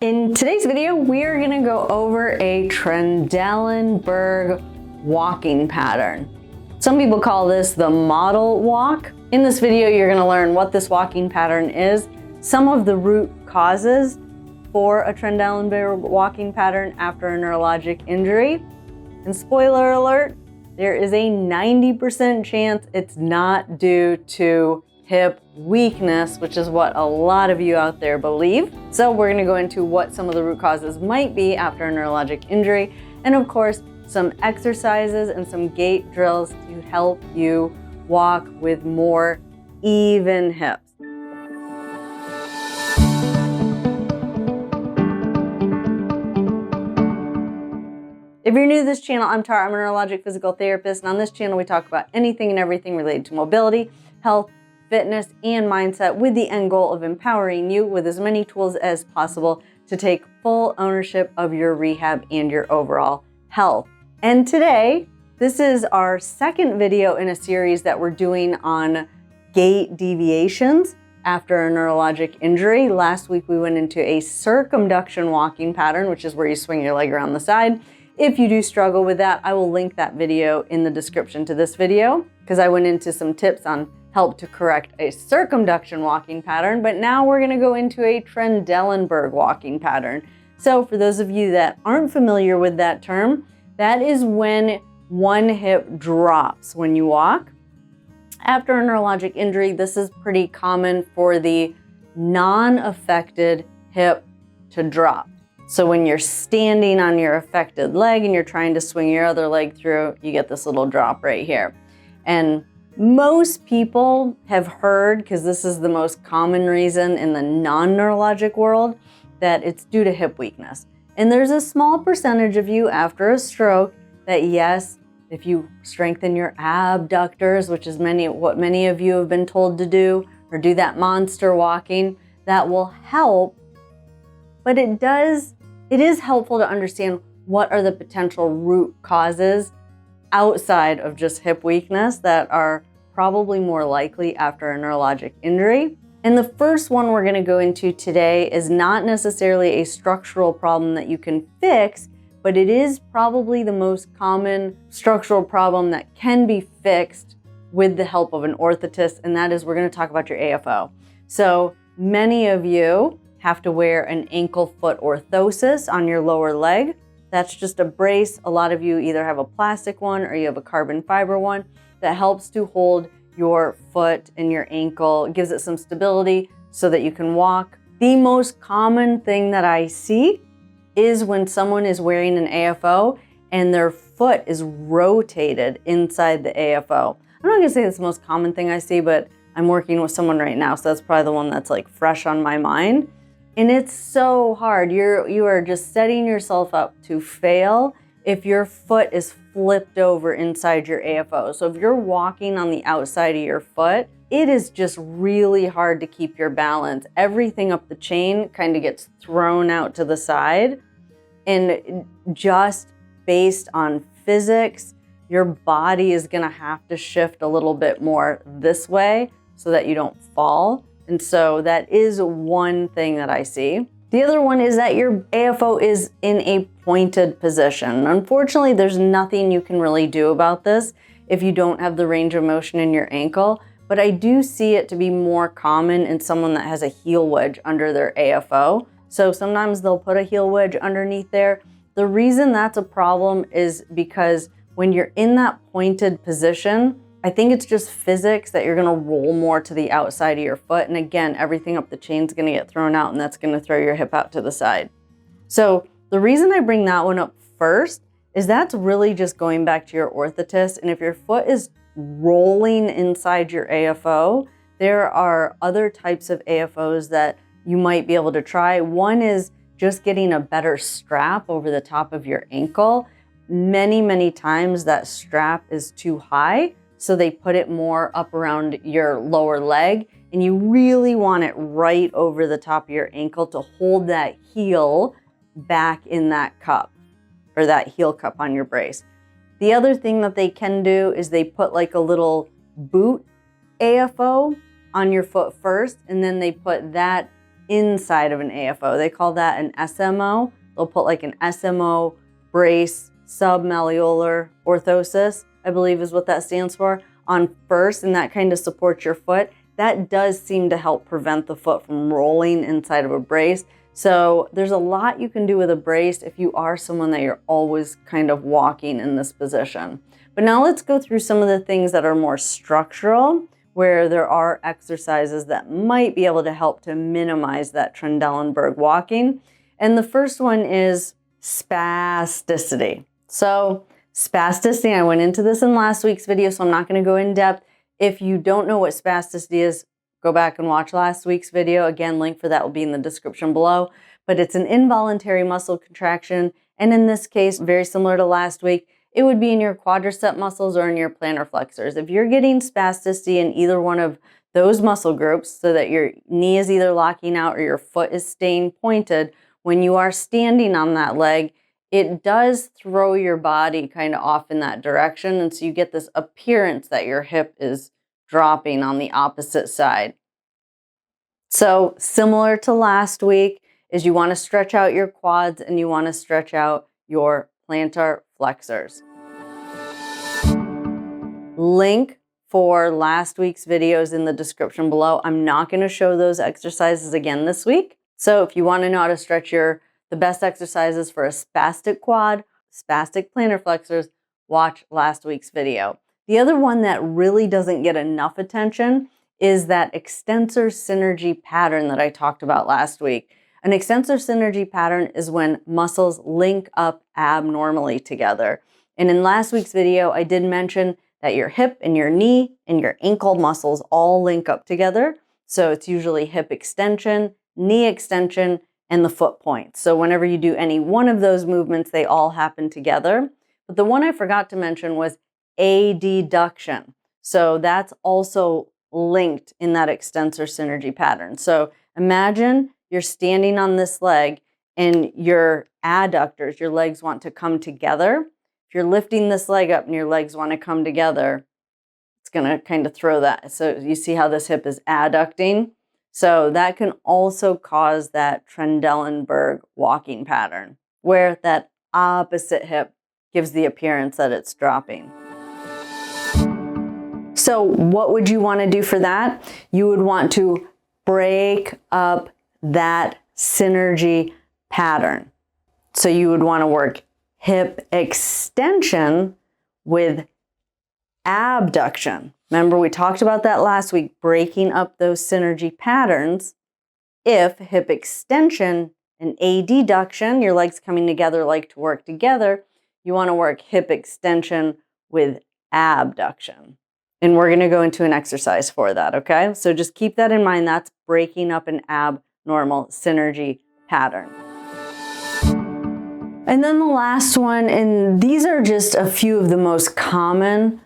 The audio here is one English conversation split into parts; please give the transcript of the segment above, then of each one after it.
In today's video, we are going to go over a Trendelenburg walking pattern. Some people call this the model walk. In this video, you're going to learn what this walking pattern is, some of the root causes for a Trendelenburg walking pattern after a neurologic injury. And spoiler alert, there is a 90% chance it's not due to hip weakness, which is what a lot of you out there believe. So we're gonna go into what some of the root causes might be after a neurologic injury, and of course, some exercises and some gait drills to help you walk with more even hips. If you're new to this channel, I'm Tara. I'm a neurologic physical therapist, and on this channel we talk about anything and everything related to mobility, health, fitness, and mindset, with the end goal of empowering you with as many tools as possible to take full ownership of your rehab and your overall health. And today, this is our second video in a series that we're doing on gait deviations after a neurologic injury. Last week we went into a circumduction walking pattern, which is where you swing your leg around the side. If you do struggle with that, I will link that video in the description to this video, because I went into some tips on help to correct a circumduction walking pattern, but now we're gonna go into a Trendelenburg walking pattern. So for those of you that aren't familiar with that term, that is when one hip drops when you walk. After a neurologic injury, this is pretty common for the non-affected hip to drop. So when you're standing on your affected leg and you're trying to swing your other leg through, you get this little drop right here. And most people have heard, because this is the most common reason in the non-neurologic world, that it's due to hip weakness. And there's a small percentage of you after a stroke that, yes, if you strengthen your abductors, which is what many of you have been told to do, or do that monster walking, that will help. But it is helpful to understand what are the potential root causes outside of just hip weakness that are probably more likely after a neurologic injury. And the first one we're going to go into today is not necessarily a structural problem that you can fix, but it is probably the most common structural problem that can be fixed with the help of an orthotist, and that is we're going to talk about your AFO. So many of you have to wear an ankle foot orthosis on your lower leg. That's just a brace. A lot of you either have a plastic one or you have a carbon fiber one that helps to hold your foot and your ankle. It gives it some stability so that you can walk. The most common thing that I see is when someone is wearing an AFO and their foot is rotated inside the AFO. I'm not gonna say it's the most common thing I see, but I'm working with someone right now, so that's probably the one that's like fresh on my mind. And it's so hard. You are just setting yourself up to fail if your foot is flipped over inside your AFO. So if you're walking on the outside of your foot, it is just really hard to keep your balance. Everything up the chain kind of gets thrown out to the side. And just based on physics, your body is gonna have to shift a little bit more this way so that you don't fall. And so that is one thing that I see. The other one is that your AFO is in a pointed position. Unfortunately, there's nothing you can really do about this if you don't have the range of motion in your ankle, but I do see it to be more common in someone that has a heel wedge under their AFO. So sometimes they'll put a heel wedge underneath there. The reason that's a problem is because when you're in that pointed position, I think it's just physics that you're gonna roll more to the outside of your foot. And again, everything up the chain is gonna get thrown out, and that's gonna throw your hip out to the side. So the reason I bring that one up first is that's really just going back to your orthotist. And if your foot is rolling inside your AFO, there are other types of AFOs that you might be able to try. One is just getting a better strap over the top of your ankle. Many times that strap is too high, so they put it more up around your lower leg, and you really want it right over the top of your ankle to hold that heel back in that cup, or that heel cup on your brace. The other thing that they can do is they put like a little boot AFO on your foot first, and then they put that inside of an AFO. They call that an SMO. They'll put like an SMO brace, submalleolar orthosis, I believe is what that stands for, on first, and that kind of supports your foot. That does seem to help prevent the foot from rolling inside of a brace. So there's a lot you can do with a brace if you are someone that you're always kind of walking in this position. But now let's go through some of the things that are more structural, where there are exercises that might be able to help to minimize that Trendelenburg walking. And the first one is spasticity. So spasticity, I went into this in last week's video, so I'm not going to go in depth. If you don't know what spasticity is, go back and watch last week's video. Again, link for that will be in the description below. But it's an involuntary muscle contraction. And in this case, very similar to last week, it would be in your quadricep muscles or in your plantar flexors. If you're getting spasticity in either one of those muscle groups, so that your knee is either locking out or your foot is staying pointed, when you are standing on that leg, it does throw your body kind of off in that direction. And so you get this appearance that your hip is dropping on the opposite side. So similar to last week is you want to stretch out your quads and you want to stretch out your plantar flexors. Link for last week's videos in the description below. I'm not going to show those exercises again this week. So if you want to know how to stretch the best exercises for a spastic quad, spastic plantar flexors, watch last week's video. The other one that really doesn't get enough attention is that extensor synergy pattern that I talked about last week. An extensor synergy pattern is when muscles link up abnormally together. And in last week's video, I did mention that your hip and your knee and your ankle muscles all link up together. So it's usually hip extension, knee extension, and the foot point. So whenever you do any one of those movements, they all happen together. But the one I forgot to mention was adduction. So that's also linked in that extensor synergy pattern. So imagine you're standing on this leg and your adductors, your legs want to come together. If you're lifting this leg up and your legs want to come together, it's going to kind of throw that. So you see how this hip is adducting? So that can also cause that Trendelenburg walking pattern, where that opposite hip gives the appearance that it's dropping. So what would you want to do for that? You would want to break up that synergy pattern. So you would want to work hip extension with abduction. Remember, we talked about that last week, breaking up those synergy patterns. If hip extension and adduction, your legs coming together like to work together, you want to work hip extension with abduction. And we're going to go into an exercise for that, okay? So just keep that in mind. That's breaking up an abnormal synergy pattern. And then the last one, and these are just a few of the most common.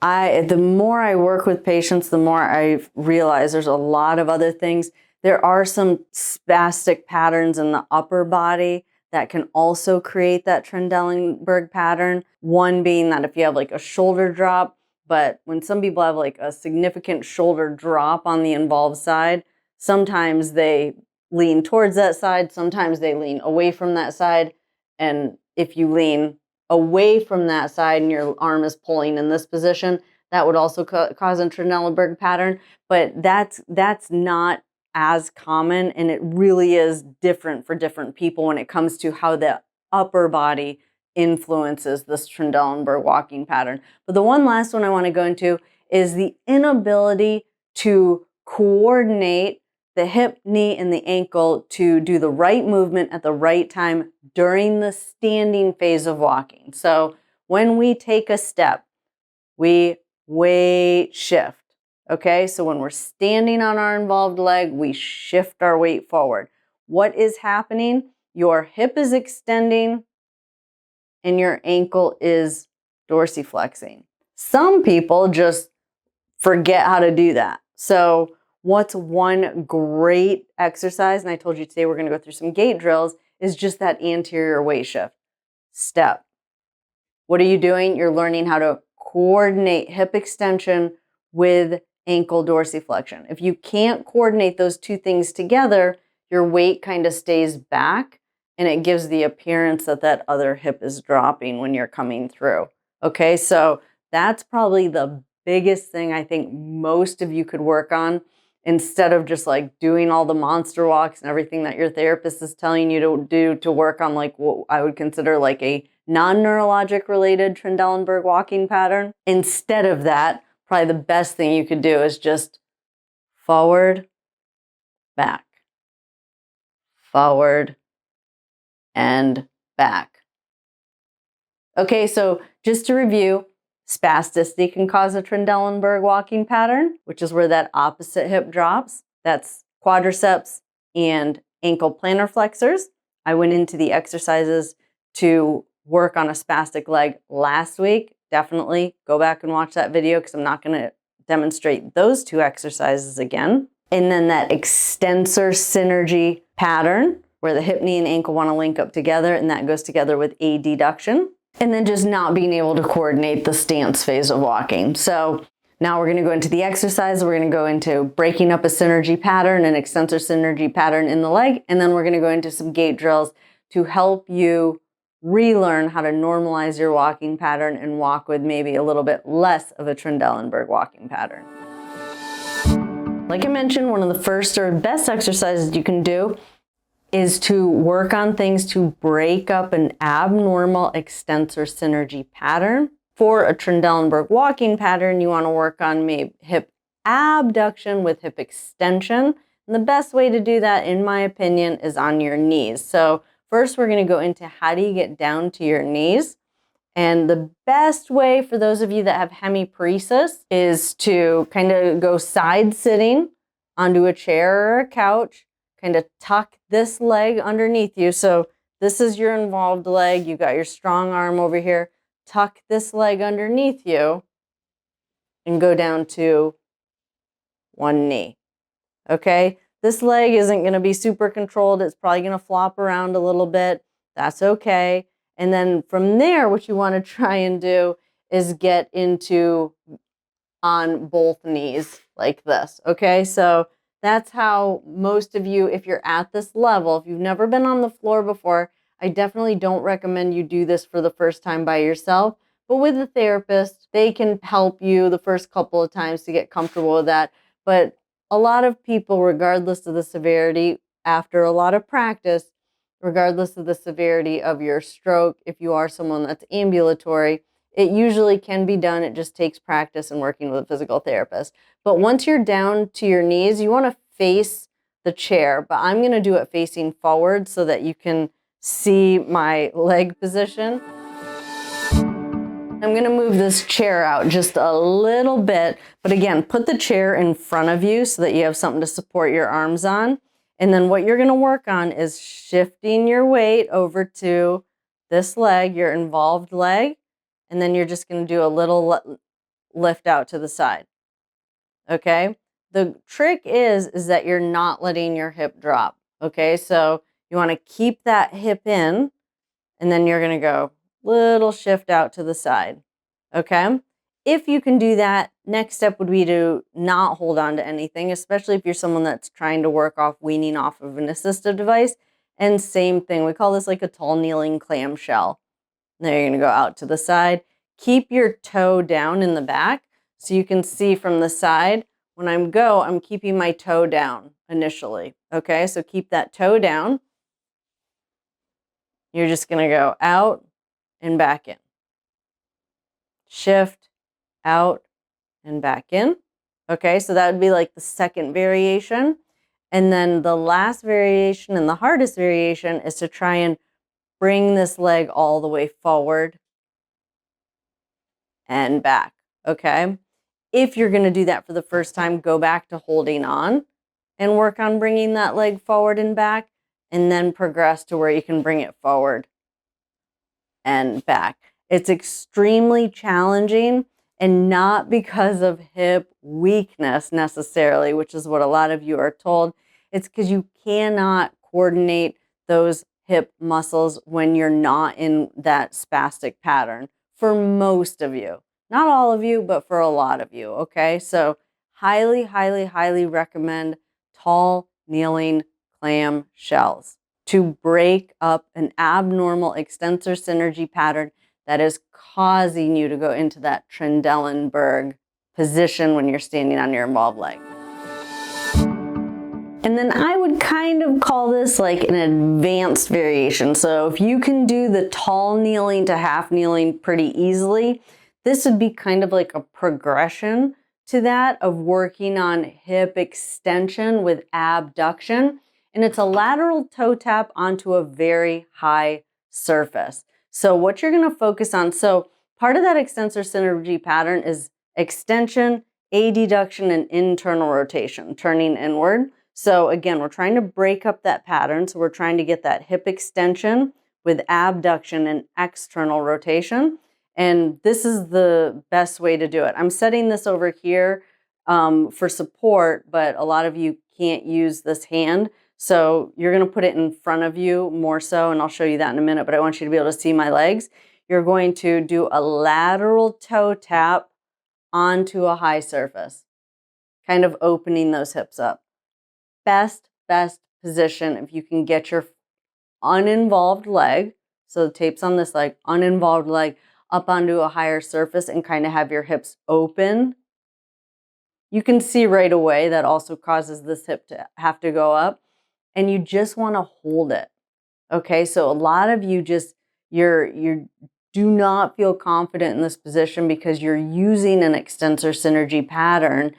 The more I work with patients, the more I realize there's a lot of other things. There are some spastic patterns in the upper body that can also create that Trendelenburg pattern. One being that if you have like a shoulder drop, but when some people have like a significant shoulder drop on the involved side, sometimes they lean towards that side, sometimes they lean away from that side. And if you lean away from that side and your arm is pulling in this position, that would also cause a Trendelenburg pattern. But that's not as common, and it really is different for different people when it comes to how the upper body influences this Trendelenburg walking pattern. But the one last one I want to go into is the inability to coordinate the hip, knee, and the ankle to do the right movement at the right time during the standing phase of walking. So when we take a step, we weight shift. Okay, so when we're standing on our involved leg, we shift our weight forward. What is happening? Your hip is extending and your ankle is dorsiflexing. Some people just forget how to do that. So what's one great exercise, and I told you today we're going to go through some gait drills, is just that anterior weight shift. Step. What are you doing? You're learning how to coordinate hip extension with ankle dorsiflexion. If you can't coordinate those two things together, your weight kind of stays back and it gives the appearance that that other hip is dropping when you're coming through. Okay, so that's probably the biggest thing I think most of you could work on, instead of just like doing all the monster walks and everything that your therapist is telling you to do to work on like what I would consider like a non-neurologic related Trendelenburg walking pattern. Instead of that, probably the best thing you could do is just forward, back, forward, and back. Okay, so just to review, spasticity can cause a Trendelenburg walking pattern, which is where that opposite hip drops. That's quadriceps and ankle plantar flexors. I went into the exercises to work on a spastic leg last week. Definitely go back and watch that video because I'm not going to demonstrate those two exercises again. And then that extensor synergy pattern where the hip, knee, and ankle want to link up together, and that goes together with adduction. And then just not being able to coordinate the stance phase of walking. So now we're going to go into the exercise. We're going to go into breaking up a synergy pattern, an extensor synergy pattern in the leg. And then we're going to go into some gait drills to help you relearn how to normalize your walking pattern and walk with maybe a little bit less of a Trendelenburg walking pattern. Like I mentioned, one of the first or best exercises you can do is to work on things to break up an abnormal extensor synergy pattern. For a Trendelenburg walking pattern, you want to work on maybe hip abduction with hip extension. And the best way to do that, in my opinion, is on your knees. So first, we're going to go into how do you get down to your knees. And the best way for those of you that have hemiparesis is to kind of go side sitting onto a chair or a couch, kind of tuck this leg underneath you. So this is your involved leg. You got your strong arm over here. Tuck this leg underneath you and go down to one knee. Okay? This leg isn't going to be super controlled. It's probably going to flop around a little bit. That's okay. And then from there, what you want to try and do is get into on both knees like this. Okay? So that's how most of you, if you're at this level, if you've never been on the floor before, I definitely don't recommend you do this for the first time by yourself. But with a therapist, they can help you the first couple of times to get comfortable with that. But a lot of people, regardless of the severity, after a lot of practice, regardless of the severity of your stroke, if you are someone that's ambulatory, it usually can be done. It just takes practice and working with a physical therapist. But once you're down to your knees, you want to face the chair. But I'm going to do it facing forward so that you can see my leg position. I'm going to move this chair out just a little bit. But again, put the chair in front of you so that you have something to support your arms on. And then what you're going to work on is shifting your weight over to this leg, your involved leg. And then you're just going to do a little lift out to the side. Okay? The trick is that you're not letting your hip drop. Okay? So you want to keep that hip in, and then you're going to go little shift out to the side. Okay? If you can do that, next step would be to not hold on to anything, especially if you're someone that's trying to work off weaning off of an assistive device. And same thing, we call this like a tall kneeling clamshell. Now you're going to go out to the side. Keep your toe down in the back so you can see from the side. When I'm keeping my toe down initially. Okay, so keep that toe down. You're just going to go out and back in. Shift, out, and back in. Okay, so that would be like the second variation. And then the last variation and the hardest variation is to try and bring this leg all the way forward and back. Okay, if you're going to do that for the first time, go back to holding on and work on bringing that leg forward and back, and then progress to where you can bring it forward and back. It's extremely challenging, and not because of hip weakness necessarily, which is what a lot of you are told. It's because you cannot coordinate those hip muscles when you're not in that spastic pattern for most of you. Not all of you, but for a lot of you, okay? So highly, highly, highly recommend tall kneeling clam shells to break up an abnormal extensor synergy pattern that is causing you to go into that Trendelenburg position when you're standing on your involved leg. And then I would kind of call this like an advanced variation. So if you can do the tall kneeling to half kneeling pretty easily, this would be kind of like a progression to that of working on hip extension with abduction. And it's a lateral toe tap onto a very high surface. So what you're going to focus on, so part of that extensor synergy pattern is extension, adduction, and internal rotation, turning inward. So again, we're trying to break up that pattern. So we're trying to get that hip extension with abduction and external rotation. And this is the best way to do it. I'm setting this over here for support, but a lot of you can't use this hand. So you're going to put it in front of you more so, and I'll show you that in a minute, but I want you to be able to see my legs. You're going to do a lateral toe tap onto a high surface, kind of opening those hips up. Best position if you can get your uninvolved leg, so the tape's on this leg, uninvolved leg, up onto a higher surface and kind of have your hips open. You can see right away that also causes this hip to have to go up, and you just want to hold it. Okay, so a lot of you just, you do not feel confident in this position because you're using an extensor synergy pattern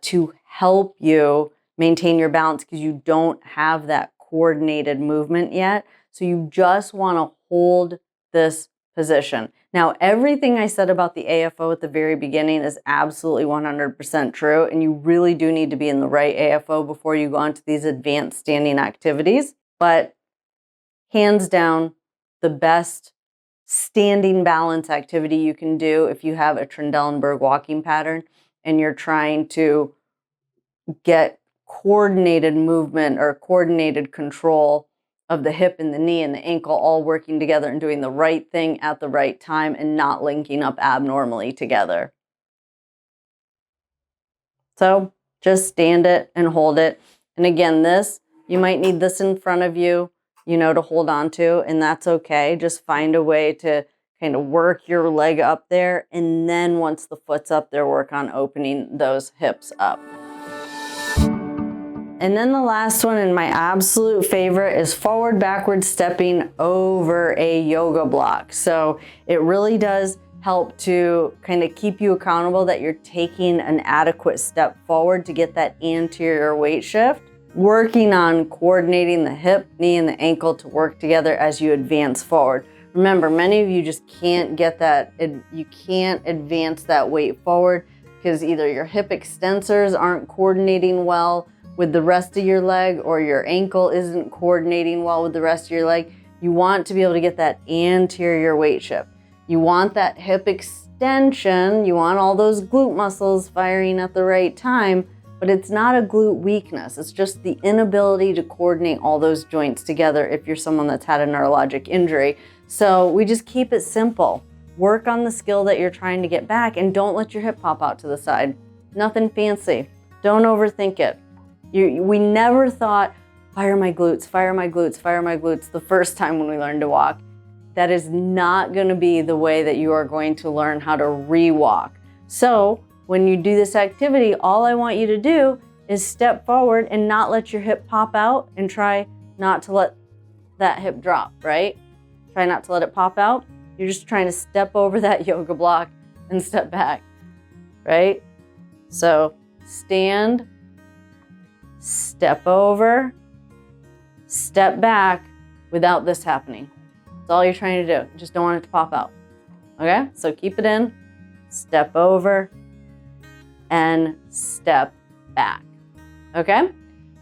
to help you maintain your balance because you don't have that coordinated movement yet. So you just want to hold this position. Now, everything I said about the AFO at the very beginning is absolutely 100% true, and you really do need to be in the right AFO before you go on to these advanced standing activities. But hands down, the best standing balance activity you can do if you have a Trendelenburg walking pattern and you're trying to get coordinated movement or coordinated control of the hip and the knee and the ankle all working together and doing the right thing at the right time and not linking up abnormally together. So just stand it and hold it. And again, this, you might need this in front of you, to hold on to, and that's okay. Just find a way to kind of work your leg up there. And then once the foot's up there, work on opening those hips up. And then the last one, and my absolute favorite, is forward backward stepping over a yoga block. So it really does help to kind of keep you accountable that you're taking an adequate step forward to get that anterior weight shift. Working on coordinating the hip, knee, and the ankle to work together as you advance forward. Remember, many of you just can't get that, you can't advance that weight forward because either your hip extensors aren't coordinating well with the rest of your leg or your ankle isn't coordinating well with the rest of your leg. You want to be able to get that anterior weight shift. You want that hip extension. You want all those glute muscles firing at the right time, but it's not a glute weakness. It's just the inability to coordinate all those joints together if you're someone that's had a neurologic injury. So we just keep it simple. Work on the skill that you're trying to get back and don't let your hip pop out to the side. Nothing fancy. Don't overthink it. We never thought, fire my glutes, fire my glutes, fire my glutes the first time when we learned to walk. That is not going to be the way that you are going to learn how to re-walk. So when you do this activity, all I want you to do is step forward and not let your hip pop out and try not to let that hip drop, right? Try not to let it pop out. You're just trying to step over that yoga block and step back, right? So stand, step over, step back without this happening. That's all you're trying to do. Just don't want it to pop out. Okay? So keep it in, step over, and step back. Okay?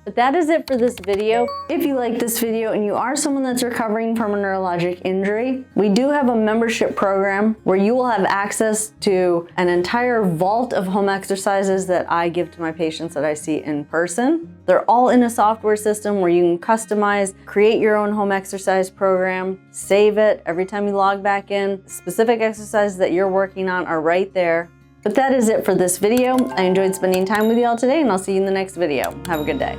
But that is it for this video. If you like this video and you are someone that's recovering from a neurologic injury, we do have a membership program where you will have access to an entire vault of home exercises that I give to my patients that I see in person. They're all in a software system where you can customize, create your own home exercise program, save it every time you log back in. Specific exercises that you're working on are right there. But that is it for this video. I enjoyed spending time with you all today, and I'll see you in the next video. Have a good day.